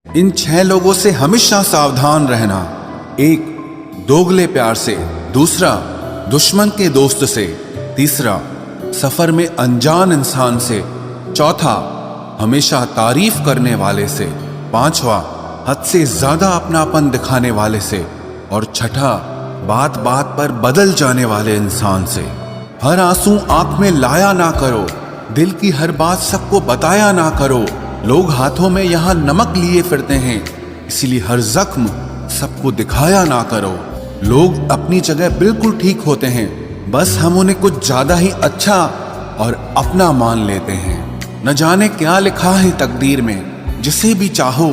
इन 6 लोगों से हमेशा सावधान रहना। 1, दोगले प्यार से। दूसरा, दुश्मन के दोस्त से। तीसरा, सफर में अनजान इंसान से। चौथा, हमेशा तारीफ करने वाले से। पांचवा, हद से ज्यादा अपनापन दिखाने वाले से। और छठा, बात बात पर बदल जाने वाले इंसान से। हर आंसू आंख में लाया ना करो, दिल की हर बात सबको बताया ना करो। लोग हाथों में यहाँ नमक लिए फिरते हैं, इसलिए हर जख्म सबको दिखाया ना करो। लोग अपनी जगह बिल्कुल ठीक होते हैं, बस हम उन्हें कुछ ज्यादा ही अच्छा और अपना मान लेते हैं। न जाने क्या लिखा है तकदीर में, जिसे भी चाहो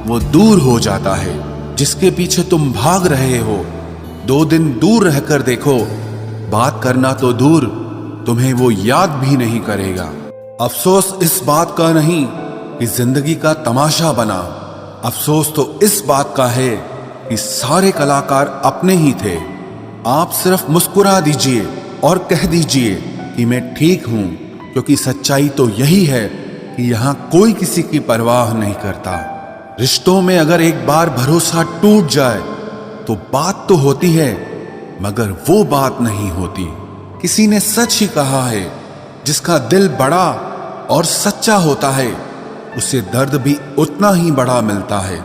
वो दूर हो जाता है। जिसके पीछे तुम भाग रहे हो, 2 दिन दूर रहकर देखो, बात करना तो दूर, तुम्हें वो याद भी नहीं करेगा। अफसोस इस बात का नहीं कि जिंदगी का तमाशा बना, अफसोस तो इस बात का है कि सारे कलाकार अपने ही थे। आप सिर्फ मुस्कुरा दीजिए और कह दीजिए कि मैं ठीक हूं, क्योंकि सच्चाई तो यही है कि यहां कोई किसी की परवाह नहीं करता। रिश्तों में अगर एक बार भरोसा टूट जाए तो बात तो होती है, मगर वो बात नहीं होती। किसी ने सच ही कहा है, जिसका दिल बड़ा और सच्चा होता है, उसे दर्द भी उतना ही बड़ा मिलता है।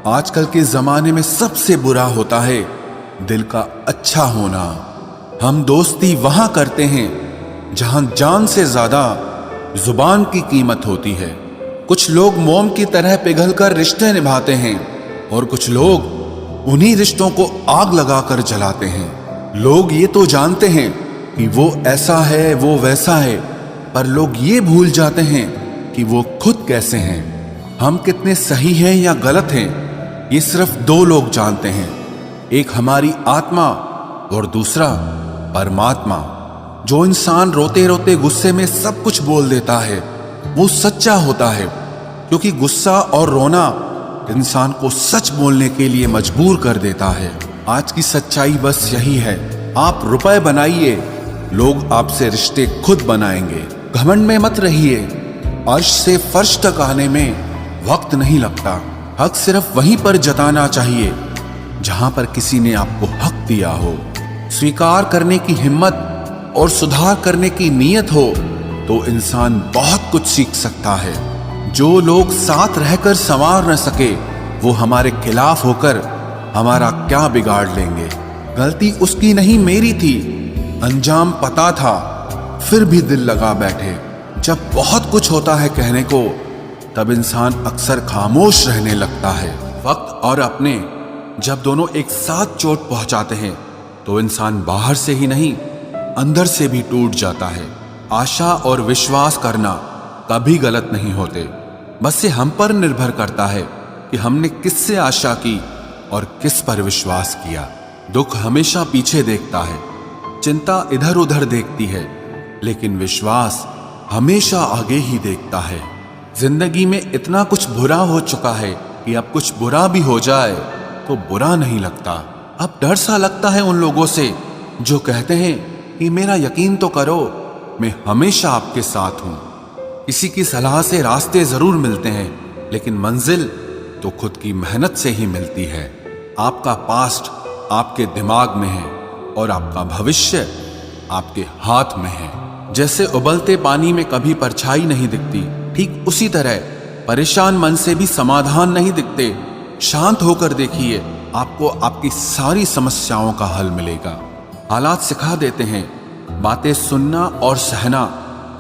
आजकल के जमाने में सबसे बुरा होता है दिल का अच्छा होना। हम दोस्ती वहां करते हैं जहां जान से ज्यादा जुबान की कीमत होती है। कुछ लोग मोम की तरह पिघलकर रिश्ते निभाते हैं और कुछ लोग उन्हीं रिश्तों को आग लगाकर जलाते हैं। लोग ये तो जानते हैं कि वो ऐसा है, वो वैसा है, पर लोग ये भूल जाते हैं कि वो खुद कैसे हैं। हम कितने सही हैं या गलत हैं, ये सिर्फ 2 लोग जानते हैं। एक हमारी आत्मा और दूसरा परमात्मा। जो इंसान रोते रोते गुस्से में सब कुछ बोल देता है, वो सच्चा होता है, क्योंकि गुस्सा और रोना इंसान को सच बोलने के लिए मजबूर कर देता है। आज की सच्चाई बस यही है, आप रुपए बनाइए, लोग आपसे रिश्ते खुद बनाएंगे। घमंड में मत रहिए, अर्श से फर्श तक आने में वक्त नहीं लगता। हक सिर्फ वहीं पर जताना चाहिए जहां पर किसी ने आपको हक दिया हो। स्वीकार करने की हिम्मत और सुधार करने की नीयत हो तो इंसान बहुत कुछ सीख सकता है। जो लोग साथ रहकर संवार न सके, वो हमारे खिलाफ होकर हमारा क्या बिगाड़ लेंगे। गलती उसकी नहीं मेरी थी, अंजाम पता था, फिर भी दिल लगा बैठे। जब बहुत कुछ होता है कहने को, तब इंसान अक्सर खामोश रहने लगता है। वक्त और अपने जब दोनों एक साथ चोट पहुंचाते हैं तो इंसान बाहर से ही नहीं, अंदर से भी टूट जाता है। आशा और विश्वास करना कभी गलत नहीं होते, बस ये हम पर निर्भर करता है कि हमने किससे आशा की और किस पर विश्वास किया। दुख हमेशा पीछे देखता है, चिंता इधर उधर देखती है, लेकिन विश्वास हमेशा आगे ही देखता है। जिंदगी में इतना कुछ बुरा हो चुका है कि अब कुछ बुरा भी हो जाए तो बुरा नहीं लगता। अब डर सा लगता है उन लोगों से जो कहते हैं कि मेरा यकीन तो करो, मैं हमेशा आपके साथ हूं। किसी की सलाह से रास्ते जरूर मिलते हैं, लेकिन मंजिल तो खुद की मेहनत से ही मिलती है। आपका पास्ट आपके दिमाग में है और आपका भविष्य आपके हाथ में है। जैसे उबलते पानी में कभी परछाई नहीं दिखती, ठीक उसी तरह परेशान मन से भी समाधान नहीं दिखते। शांत होकर देखिए, आपको आपकी सारी समस्याओं का हल मिलेगा। हालात सिखा देते हैं बातें सुनना और सहना,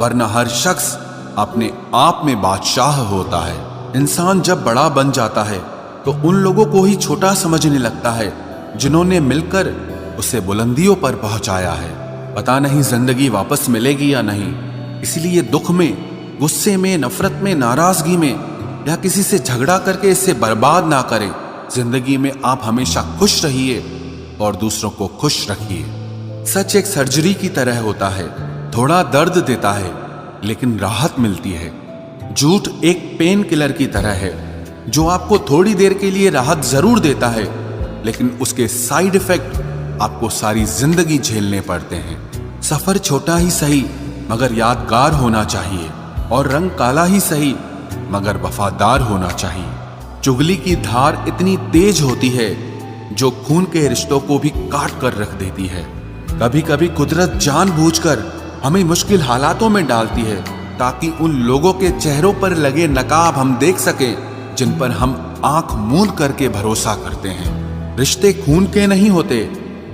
वरना हर शख्स अपने आप में बादशाह होता है। इंसान जब बड़ा बन जाता है तो उन लोगों को ही छोटा समझने लगता है जिन्होंने मिलकर उसे बुलंदियों पर पहुंचाया है। पता नहीं जिंदगी वापस मिलेगी या नहीं, इसलिए दुख में, गुस्से में, नफरत में, नाराजगी में या किसी से झगड़ा करके इसे बर्बाद ना करें। जिंदगी में आप हमेशा खुश रहिए और दूसरों को खुश रखिए। सच एक सर्जरी की तरह होता है, थोड़ा दर्द देता है लेकिन राहत मिलती है। झूठ एक पेन किलर की तरह है जो आपको थोड़ी देर के लिए राहत जरूर देता है, लेकिन उसके साइड इफेक्ट आपको सारी जिंदगी झेलने पड़ते हैं। सफर छोटा ही सही मगर यादगार होना चाहिए, और रंग काला ही सही मगर वफादार होना चाहिए। चुगली की धार इतनी तेज होती है जो खून के रिश्तों को भी काट कर रख देती है। कभी कभी कुदरत जानबूझकर हमें मुश्किल हालातों में डालती है ताकि उन लोगों के चेहरों पर लगे नकाब हम देख सकें जिन पर हम आंख मूंद करके भरोसा करते हैं। रिश्ते खून के नहीं होते,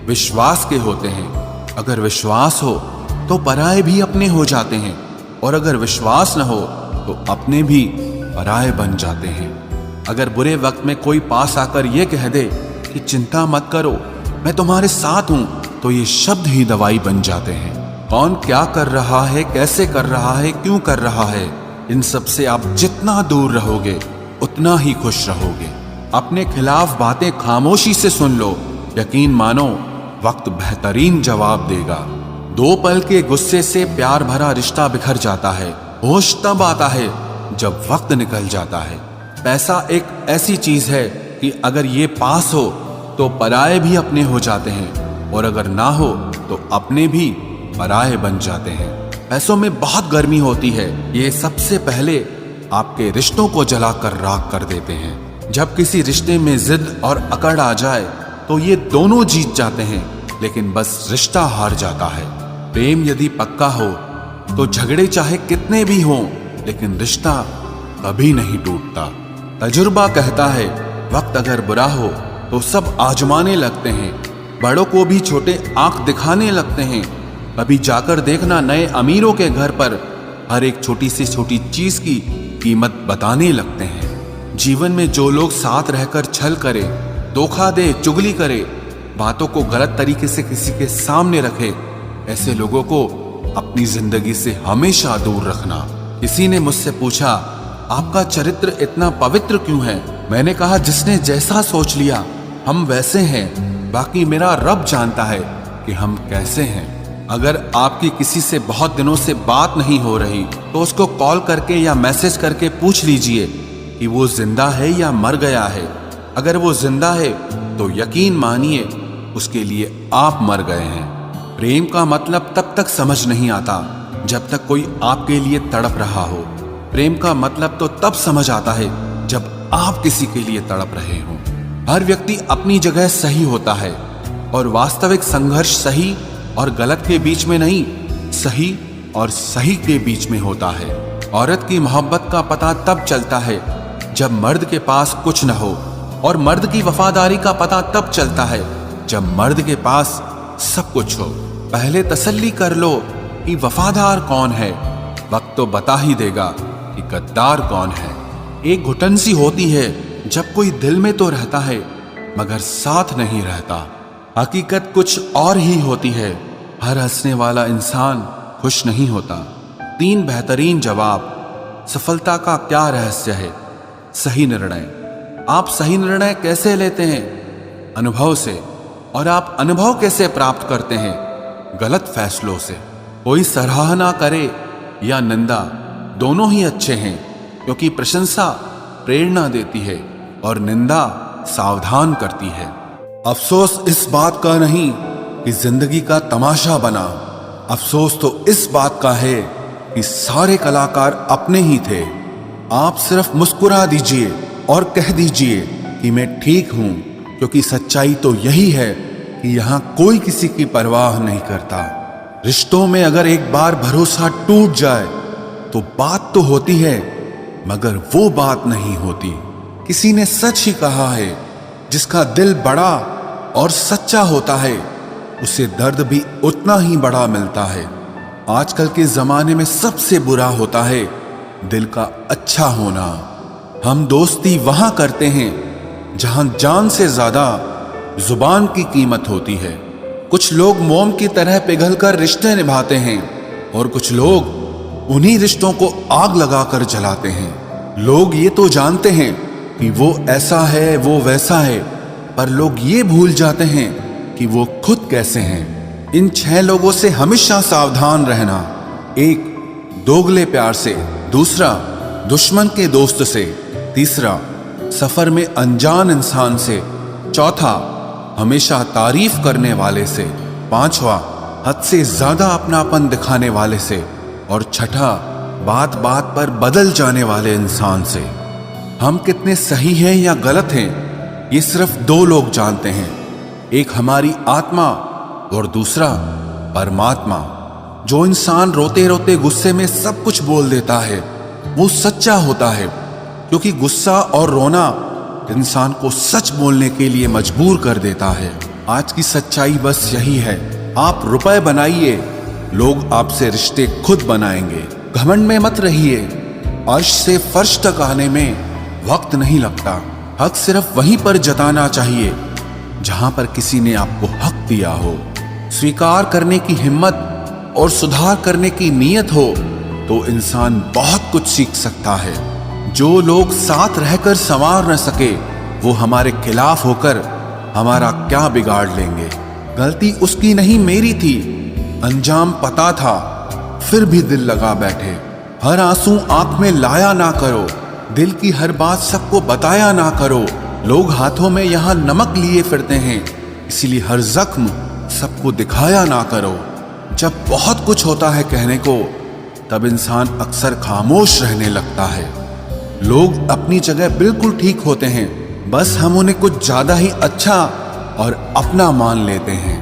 विश्वास के होते हैं। अगर विश्वास हो तो पराये भी अपने हो जाते हैं, और अगर विश्वास न हो तो अपने भी पराये बन जाते हैं। अगर बुरे वक्त में कोई पास आकर यह कह दे कि चिंता मत करो, मैं तुम्हारे साथ हूं, तो ये शब्द ही दवाई बन जाते हैं। कौन क्या कर रहा है, कैसे कर रहा है, क्यों कर रहा है, इन सब से आप जितना दूर रहोगे उतना ही खुश रहोगे। अपने खिलाफ बातें खामोशी से सुन लो, यकीन मानो वक्त बेहतरीन जवाब देगा। 2 पल के गुस्से से प्यार भरा रिश्ता बिखर जाता है। होश तब आता है जब वक्त निकल जाता है। पैसा एक ऐसी चीज है कि अगर ये पास हो तो पराये भी अपने हो जाते हैं, और अगर ना हो तो अपने भी पराये बन जाते हैं। पैसों में बहुत गर्मी होती है, ये सबसे पहले आपके रिश्तों को जलाकर राख कर देते हैं। जब किसी रिश्ते में जिद और अकड़ आ जाए तो ये दोनों जीत जाते हैं, लेकिन बस रिश्ता हार जाता है। प्रेम यदि पक्का हो तो झगड़े चाहे कितने भी हों, लेकिन रिश्ता कभी नहीं टूटता। तजुर्बा कहता है वक्त अगर बुरा हो तो सब आजमाने लगते हैं, बड़ों को भी छोटे आंख दिखाने लगते हैं। कभी जाकर देखना नए अमीरों के घर पर हर एक छोटी से छोटी चीज की कीमत बताने लगते हैं। जीवन में जो लोग साथ रहकर छल करे, धोखा दे, चुगली करे, बातों को गलत तरीके से किसी के सामने रखे, ऐसे लोगों को अपनी जिंदगी से हमेशा दूर रखना। किसी ने मुझसे पूछा, आपका चरित्र इतना पवित्र क्यों है? मैंने कहा, जिसने जैसा सोच लिया हम वैसे हैं, बाकी मेरा रब जानता है कि हम कैसे हैं। अगर आपकी किसी से बहुत दिनों से बात नहीं हो रही तो उसको कॉल करके या मैसेज करके पूछ लीजिए कि वो जिंदा है या मर गया है। अगर वो जिंदा है तो यकीन मानिए उसके लिए आप मर गए हैं। प्रेम का मतलब तब तक समझ नहीं आता जब तक कोई आपके लिए तड़प रहा हो। प्रेम का मतलब तो तब समझ आता है जब आप किसी के लिए तड़प रहे हो। हर व्यक्ति अपनी जगह सही होता है, और वास्तविक संघर्ष सही और गलत के बीच में नहीं, सही और सही के बीच में होता है। औरत की मोहब्बत का पता तब चलता है जब मर्द के पास कुछ न हो, और मर्द की वफादारी का पता तब चलता है जब मर्द के पास सब कुछ हो। पहले तसल्ली कर लो कि वफादार कौन है, वक्त तो बता ही देगा कि गद्दार कौन है। एक घुटन सी होती है जब कोई दिल में तो रहता है मगर साथ नहीं रहता। हकीकत कुछ और ही होती है। हर हंसने वाला इंसान खुश नहीं होता। 3 बेहतरीन जवाब। सफलता का क्या रहस्य है? सही निर्णय। आप सही निर्णय कैसे लेते हैं? अनुभव से। और आप अनुभव कैसे प्राप्त करते हैं? गलत फैसलों से। कोई सराहना करे या निंदा, दोनों ही अच्छे हैं, क्योंकि प्रशंसा प्रेरणा देती है और निंदा सावधान करती है। अफसोस इस बात का नहीं कि जिंदगी का तमाशा बना, अफसोस तो इस बात का है कि सारे कलाकार अपने ही थे। आप सिर्फ मुस्कुरा दीजिए और कह दीजिए कि मैं ठीक हूं, क्योंकि सच्चाई तो यही है कि यहां कोई किसी की परवाह नहीं करता। रिश्तों में अगर एक बार भरोसा टूट जाए तो बात तो होती है, मगर वो बात नहीं होती। किसी ने सच ही कहा है, जिसका दिल बड़ा और सच्चा होता है उसे दर्द भी उतना ही बड़ा मिलता है। आजकल के जमाने में सबसे बुरा होता है दिल का अच्छा होना। हम दोस्ती वहां करते हैं जहां जान से ज्यादा जुबान की कीमत होती है। कुछ लोग मोम की तरह पिघलकर रिश्ते निभाते हैं, और कुछ लोग उन्हीं रिश्तों को आग लगाकर जलाते हैं। लोग ये तो जानते हैं कि वो ऐसा है, वो वैसा है, पर लोग ये भूल जाते हैं कि वो खुद कैसे हैं। इन 6 लोगों से हमेशा सावधान रहना। 1 दोगले प्यार से, दूसरा दुश्मन के दोस्त से, तीसरा सफर में अनजान इंसान से, चौथा हमेशा तारीफ करने वाले से, 5वां हद से ज्यादा अपनापन दिखाने वाले से, और छठा बात बात पर बदल जाने वाले इंसान से। हम कितने सही हैं या गलत हैं, ये सिर्फ दो लोग जानते हैं। एक हमारी आत्मा और दूसरा परमात्मा। जो इंसान रोते रोते गुस्से में सब कुछ बोल देता है वो सच्चा होता है, क्योंकि गुस्सा और रोना इंसान को सच बोलने के लिए मजबूर कर देता है। आज की सच्चाई बस यही है, आप रुपए बनाइए, लोग आपसे रिश्ते खुद बनाएंगे। घमंड में मत रहिए, अर्श से फर्श तक आने में वक्त नहीं लगता। हक सिर्फ वहीं पर जताना चाहिए जहां पर किसी ने आपको हक दिया हो। स्वीकार करने की हिम्मत और सुधार करने की नीयत हो तो इंसान बहुत कुछ सीख सकता है। जो लोग साथ रहकर संवार न सके वो हमारे खिलाफ होकर हमारा क्या बिगाड़ लेंगे। गलती उसकी नहीं मेरी थी, अंजाम पता था फिर भी दिल लगा बैठे। हर आंसू आंख में लाया ना करो, दिल की हर बात सबको बताया ना करो। लोग हाथों में यहाँ नमक लिए फिरते हैं, इसीलिए हर जख्म सबको दिखाया ना करो। जब बहुत कुछ होता है कहने को तब इंसान अक्सर खामोश रहने लगता है। लोग अपनी जगह बिल्कुल ठीक होते हैं, बस हम उन्हें कुछ ज्यादा ही अच्छा और अपना मान लेते हैं।